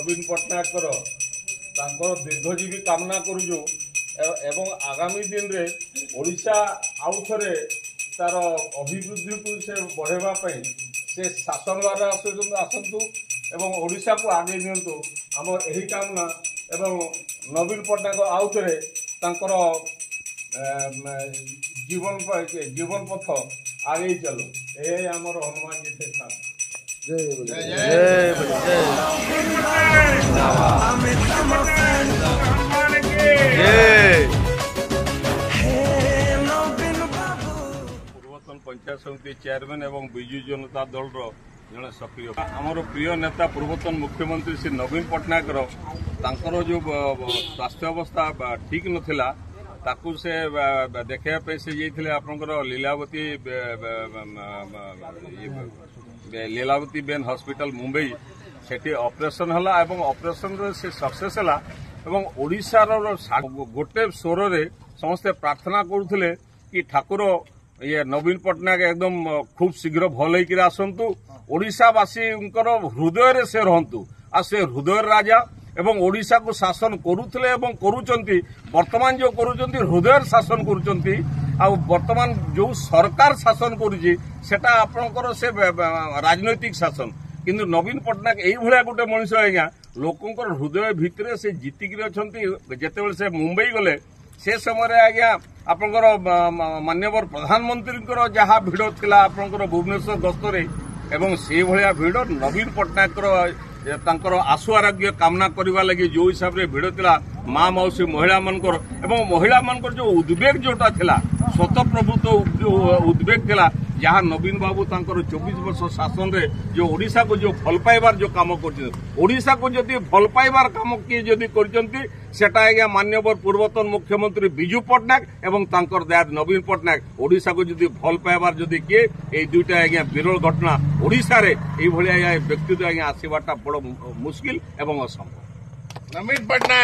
नवीन पट्टनायक दीर्घजीवी कामना करूँ एवं आगामी दिन रे ओडिशा आउ थे तार अभिवृद्धि को से बढ़ावाई से शासन द्वारा आसतु एवं ओडिशा को आगे नियंतु आम यही कामना एवं नवीन पट्टनायक आउ थे तांकर जीवन पथ आगे चलू ये आमर हनुमान जी थे पूर्वतन पंचायत समिति चेयरमैन एवं बिजु जनता दल जड़े सक्रिय आमर प्रिय नेता पूर्वतन मुख्यमंत्री श्री नवीन पट्टनायक जो स्वास्थ्य अवस्था ठीक नथिला ताकू से देखा से जाइए आपंकर लीलावती बेन हॉस्पिटल मुंबई सेठी ऑपरेशन हला एवं ऑपरेशन से सक्सेस हला एवं ओडिशा गोटे स्वर रे समस्ते प्रार्थना करुले कि ठाकुर ये नवीन पट्टनायक एकदम खूब शीघ्र भल होकर आसतु ओडिशावासी हृदय रे से रहंतु आ से हृदय राजा एवं ओडिशा को शासन करुले एवं करुचंती वर्तमान जो करुचंती हृदय शासन करुचंती आ वर्तमान जो सरकार शासन करुची सेटा आपनकर से राजनैतिक शासन किंतु नवीन पट्टनायक यही भाया गोटे मनुष्य आज्ञा लोकंकर हृदय भितर से जीतिक अच्छा जिते से मुंबई गले से समय आज्ञा आपंकर माननीय प्रधानमंत्री जहाँ भिड़ थिला आपंकर भुवनेश्वर गस्तर एवं से भाया भिड़ नवीन पट्टनायक आशु आरोग्य कामना करने लगी जो हिसाब से भिड़ थिला माँ मौसी महिला मानकर एवं महिला मानकर जो उद्वेग जोटा थिला स्वतःप्रभुत्व उद्वेग थिला जहाँ नवीन बाबू तांकर 24 वर्ष शासन रे जो ओडिशा को जो भल पाइबार जो काम ओडिशा को जदि भल पाइबार काम किए जदि करचंती सेटा आज्ञा माननीय पूर्वतन मुख्यमंत्री बिजु पट्टनायक एवं तांकर दयाद नवीन पट्टनायक ओडिशा को जदि भल पाइबार जदि किए ये दुईटा आज्ञा विरल घटना ओडिशा रे ये भलिया व्यक्ति आज्ञा आसवाटा बड़ मुश्किल एवं असंभव। नवीन पट्टनायक।